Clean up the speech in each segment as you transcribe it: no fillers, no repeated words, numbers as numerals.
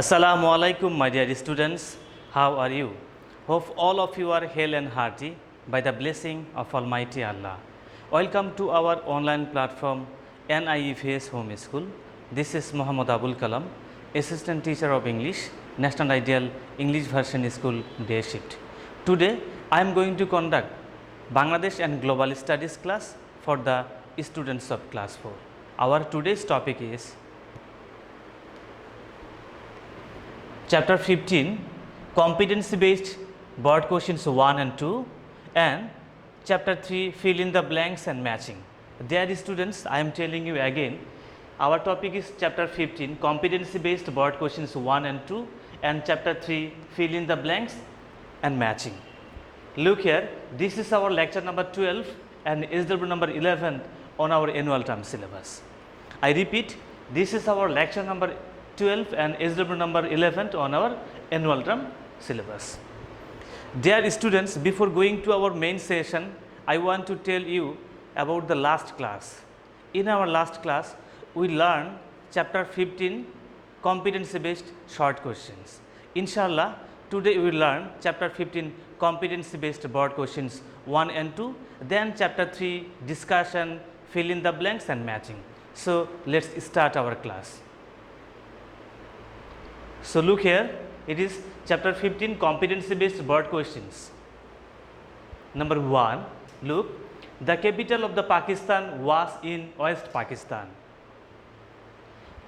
Assalamu alaikum, my dear students. How are you? Hope all of you are hale and hearty by the blessing of Almighty Allah. Welcome to our online platform NIEFS Home School. This is Muhammad Abul Kalam, Assistant Teacher of English, National Ideal English Version School Day Shift. Today, I am going to conduct Bangladesh and Global Studies class for the students of class 4. Our today's topic is Chapter 15, Competency Based Board Questions 1 and 2, and Chapter 3, Fill in the Blanks and Matching. Dear students, I am telling you again, our topic is Chapter 15, Competency Based Board Questions 1 and 2, and Chapter 3, Fill in the Blanks and Matching. Look here, this is our lecture number 12 and SW number 11 on our annual term syllabus. I repeat, this is our lecture number 12 and SW number 11 on our annual term syllabus. Dear students, before going to our main session, I want to tell you about the last class. In our last class, we learned chapter 15, competency based short questions. Inshallah, today we will learn chapter 15, competency based board questions 1 and 2, then chapter 3, discussion, fill in the blanks and matching. So let's start our class. So look here, it is chapter 15, competency based board questions. Number 1, look, the capital of the Pakistan was in West Pakistan,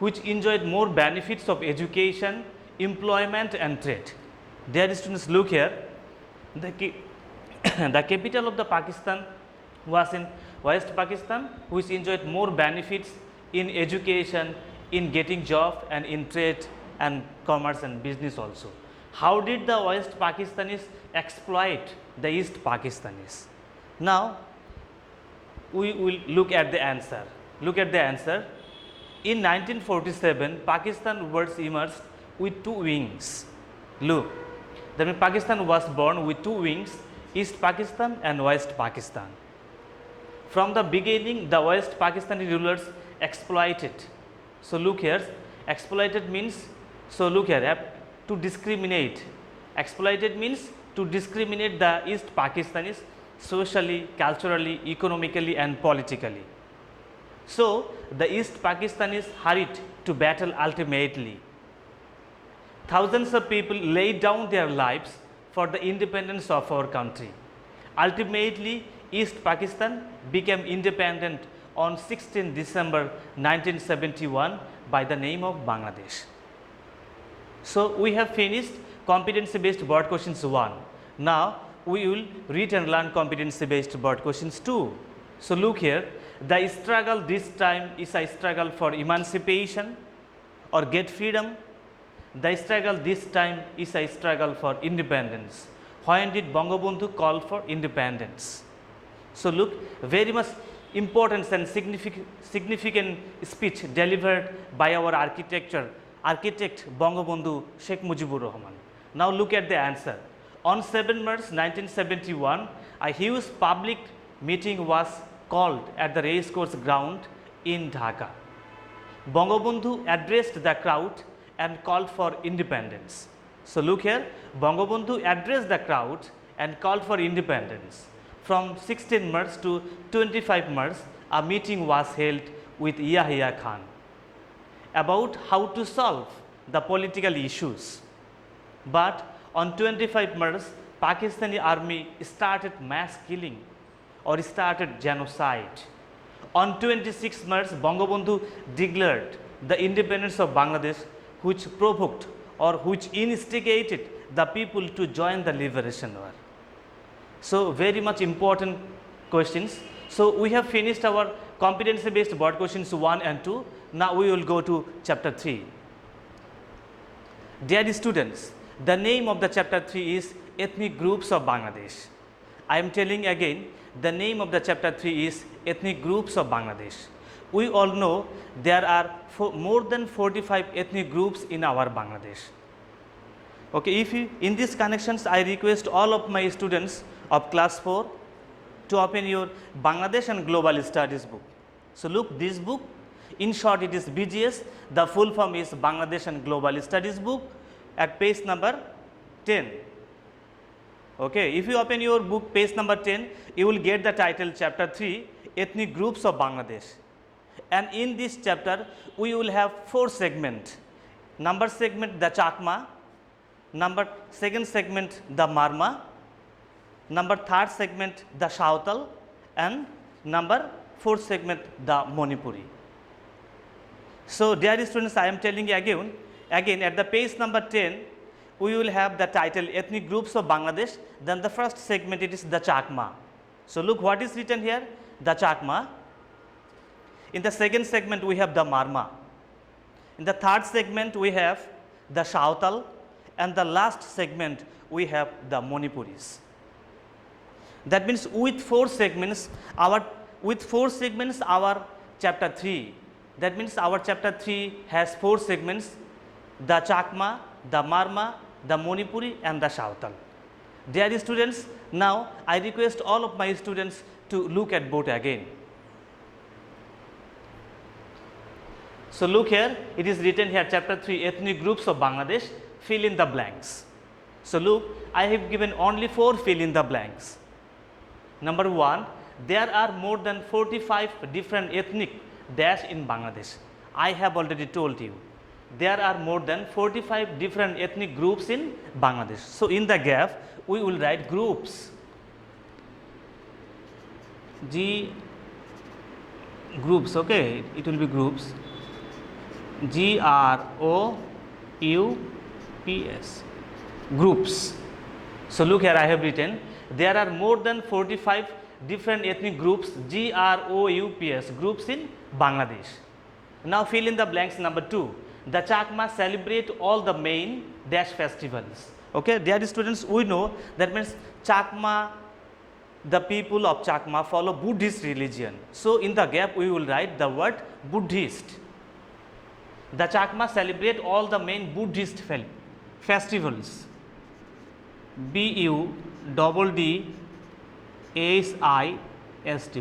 which enjoyed more benefits of education, employment and trade. Dear students, look here, the capital of the Pakistan was in West Pakistan, which enjoyed more benefits in education, in getting job and in trade and commerce and business also. How did the West Pakistanis exploit the East Pakistanis? Now, we will look at the answer. Look at the answer. In 1947, Pakistan was emerged with two wings. Look, that means Pakistan was born with two wings, East Pakistan and West Pakistan. From the beginning, the West Pakistani rulers exploited. So look here, exploited means, so look here, to discriminate. Exploited means to discriminate the East Pakistanis socially, culturally, economically and politically. So the East Pakistanis hurried to battle ultimately. Thousands of people laid down their lives for the independence of our country. Ultimately, East Pakistan became independent on 16 December 1971 by the name of Bangladesh. So we have finished competency based board questions 1. Now we will read and learn competency based board questions 2. So look here, the struggle this time is a struggle for emancipation or get freedom. The struggle this time is a struggle for independence. When did Bangabandhu call for independence? So look, very much important and significant speech delivered by our architect Bangabandhu Sheikh Mujibur Rahman. Now look at the answer. On 7 March 1971, a huge public meeting was called at the racecourse ground in Dhaka. Bangabandhu addressed the crowd and called for independence. So look here, Bangabandhu addressed the crowd and called for independence. From 16 March to 25 March, a meeting was held with Yahya Khan about how to solve the political issues. But on 25 March, Pakistani army started mass killing or started genocide. On 26 March, Bangabandhu declared the independence of Bangladesh, which provoked or which instigated the people to join the liberation war. So very much important questions. So we have finished our competency based board questions 1 and 2. Now we will go to chapter 3. Dear students, the name of the chapter 3 is Ethnic Groups of Bangladesh. I am telling again, the name of the chapter 3 is Ethnic Groups of Bangladesh. We all know there are more than 45 ethnic groups in our Bangladesh. Okay, in these connections, I request all of my students of class 4 to open your Bangladesh and Global Studies book. So look, this book In short, it is BGS. The full form is Bangladesh and Global Studies book at page number 10. Okay, if you open your book page number 10, you will get the title chapter 3, Ethnic Groups of Bangladesh. And in this chapter, we will have 4 segments. Number segment, the Chakma. Number second segment, the Marma. Number third segment, the Shautal. And number fourth segment, the Manipuri. So, dear students, I am telling you again at the page number 10, we will have the title Ethnic Groups of Bangladesh. Then the first segment, it is the Chakma. So, look what is written here, the Chakma. In the second segment, we have the Marma. In the third segment, we have the Shautal. And the last segment, we have the Manipuris. That means with 4 segments, our chapter 3. That means our chapter 3 has 4 segments: the Chakma, the Marma, the Manipuri, and the Shautal. Dear students, now I request all of my students to look at both again. So look here, it is written here, chapter 3, Ethnic Groups of Bangladesh, fill in the blanks. So look, I have given only 4 fill in the blanks. Number 1, there are more than 45 different ethnic dash in Bangladesh. I have already told you, there are more than 45 different ethnic groups in Bangladesh. So in the gap, we will write groups. Groups, okay, it will be groups. GROUPS, groups. So look here, I have written there are more than 45 different ethnic groups, GROUPS, groups in Bangladesh. Now fill in the blanks. Number 2, the Chakma celebrate all the main dash festivals. Okay, dear students, we know that means Chakma, the people of Chakma follow Buddhist religion. So in the gap, we will write the word Buddhist. The Chakma celebrate all the main Buddhist festivals. BUDDHIST,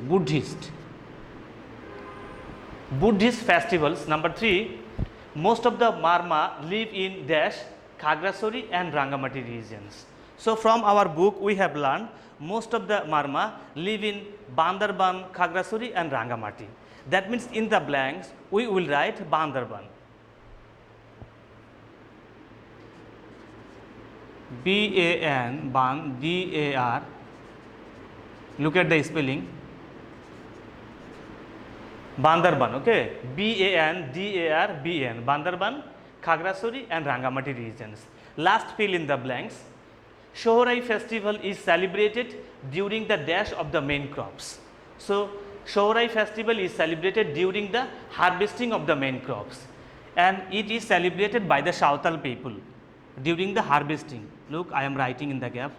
Buddhist. Buddhist festivals. Number 3, most of the Marma live in dash Khagrasari and Rangamati regions. So from our book, we have learned most of the Marma live in Bandarban, Khagrasari and Rangamati. That means in the blanks, we will write Bandarban. BAN, Ban, DAR. Look at the spelling. Bandarban, okay. BAN, DAR, BN. Bandarban, Khagrasari and Rangamati regions. Last fill in the blanks. Shohrai festival is celebrated during the dash of the main crops. So Shohrai festival is celebrated during the harvesting of the main crops, and it is celebrated by the Shautal people during the harvesting. Look, I am writing in the gap.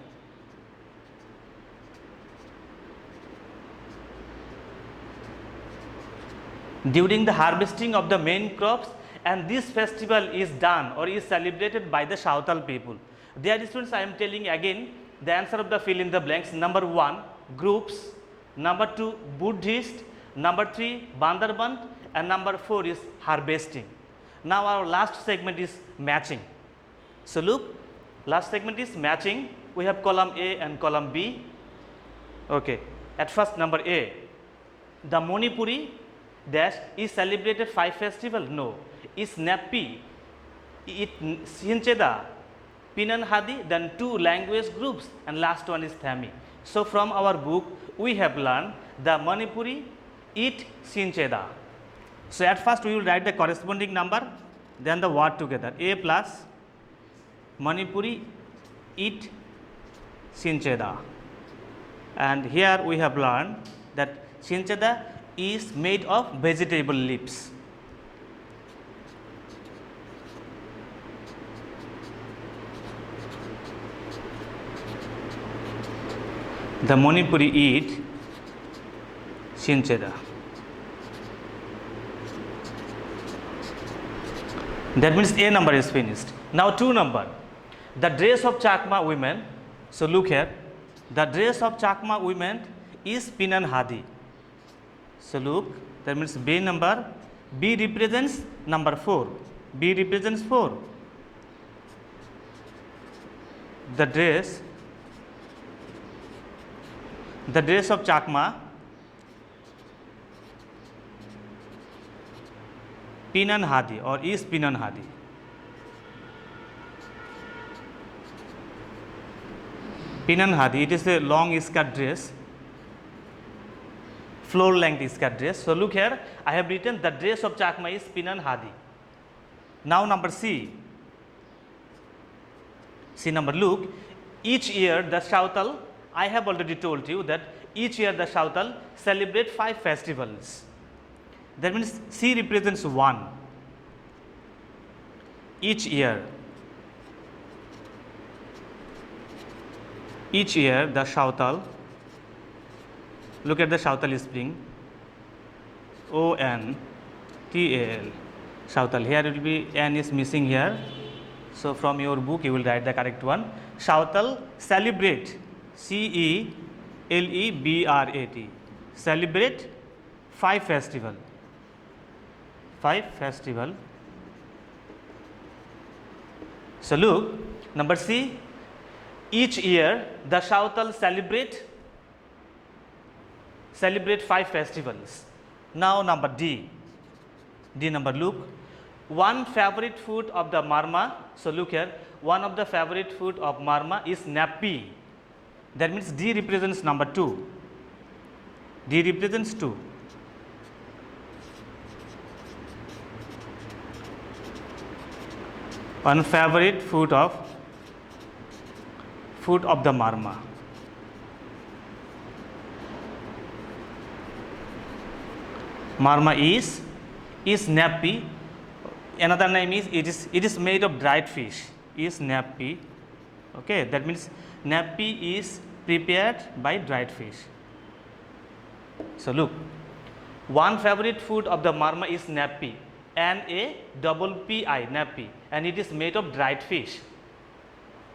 During the harvesting of the main crops, and this festival is done or is celebrated by the Shautal people. Dear students, I am telling again the answer of the fill in the blanks. Number 1, groups. Number 2, Buddhist. Number 3, Bandarban. And number 4 is harvesting. Now our last segment is matching. So look, last segment is matching. We have column A and column B. Okay. At first, number A, the Manipuri dash is celebrated 5 festival. No, is Napi, it Sincheda, Pinan Hadi, then 2 language groups, and last one is Thami. So from our book, we have learned the Manipuri eat Sincheda. So at first we will write the corresponding number, then the word together. A plus Manipuri eat Sincheda. And here we have learned that Sincheda is made of vegetable leaves. The Manipuri eat Sincheda. That means A number is finished. Now 2 number. The dress of Chakma women. So look here. The dress of Chakma women is Pinan Hadi. So look, that means B number. B represents number 4. B represents 4. The dress of Chakma, Pinan Hadi or is Pinan Hadi. Pinan Hadi, it is a long skirt dress, floor length skirt dress. So look here, I have written the dress of Chakma is Pinan Hadi. Now number C. C number, look, each year the Sautal, I have already told you that each year the Sautal celebrate 5 festivals. That means C represents 1. Each year the Sautal, look at the Sautal spring, O-N-T-A-L, Sautal. Here it will be N is missing here. So from your book you will write the correct one. Sautal celebrate, C-E-L-E-B-R-A-T, celebrate 5 festival. 5 festival. So look, number C, each year the Sautal celebrate 5 festivals. Now number D. D number, look, one favorite food of the Marma. So look here, one of the favorite food of Marma is Nappi. That means D represents number 2. D represents 2. One favorite food of the Marma. Marma is Nappi. Another name is it is made of dried fish. Is Nappi. Okay, that means Nappi is prepared by dried fish. So look, one favorite food of the Marma is Nappi, N-A-P-P-I, Nappi, and it is made of dried fish.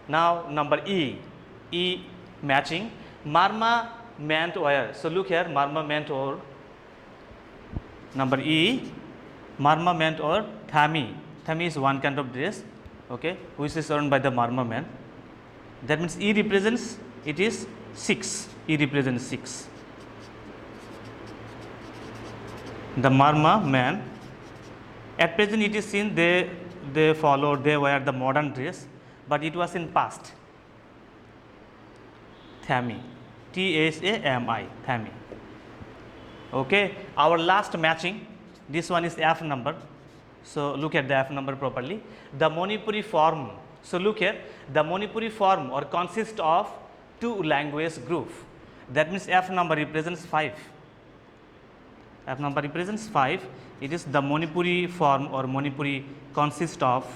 Now number E matching, Marma meant wear. So look here, Marma meant or. Number E, Marma meant or Thami. Thami is one kind of dress, okay, which is worn by the Marma man. That means E represents, it is 6. E represents 6. The Marma man, at present it is seen they wear the modern dress, but it was in past. Thami, T-H-A-M-I, Thami. Okay, our last matching, this one is F number. So look at the F number properly. The Manipuri form. So look here, the Manipuri form or consists of 2 language group. That means F number represents 5. F number represents 5. It is the Manipuri form or Manipuri consists of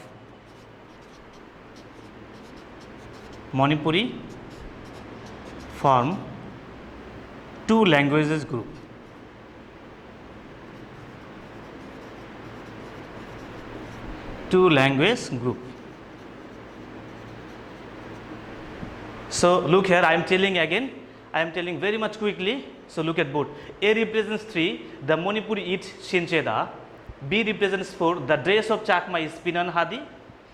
Manipuri form 2 languages group. Language group. So look here, I am telling again, I am telling very much quickly. So look at both. A represents 3, the Manipuri eat Shincheda. B represents 4, the dress of Chakma is Pinan Hadi.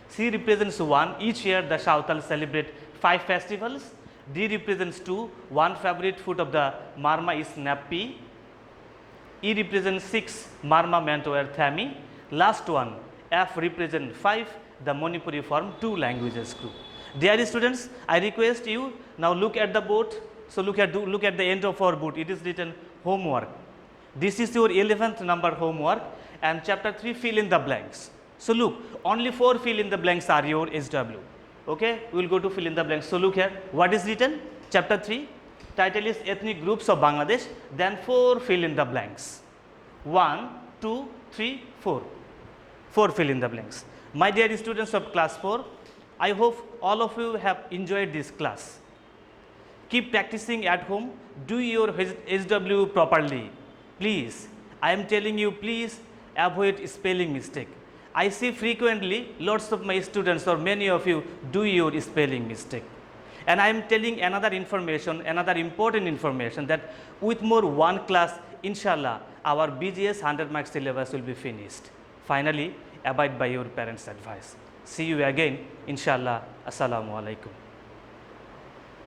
C represents 1, each year the Sautal celebrate 5 festivals. D represents 2, one favorite food of the Marma is Nappi. E represents 6, Marma meant to wear Thami. Last one, F represents 5, the Manipuri form 2 languages group. Dear students, I request you now look at the board. So look at the end of our board. It is written homework. This is your 11th number homework, and chapter 3 fill in the blanks. So look, only 4 fill in the blanks are your SW. Okay, we will go to fill in the blanks. So look here, what is written? Chapter 3, title is Ethnic Groups of Bangladesh. Then 4 fill in the blanks. 1, 2, 3, 4. 4 fill in the blanks. My dear students of class 4, I hope all of you have enjoyed this class. Keep practicing at home, do your SW properly. Please, I am telling you, please avoid spelling mistake. I see frequently lots of my students or many of you do your spelling mistake. And I am telling another information, another important information, that with more one class, inshallah, our BGS 100 mark syllabus will be finished. Finally, abide by your parents' advice. See you again, inshallah. Assalamu alaikum.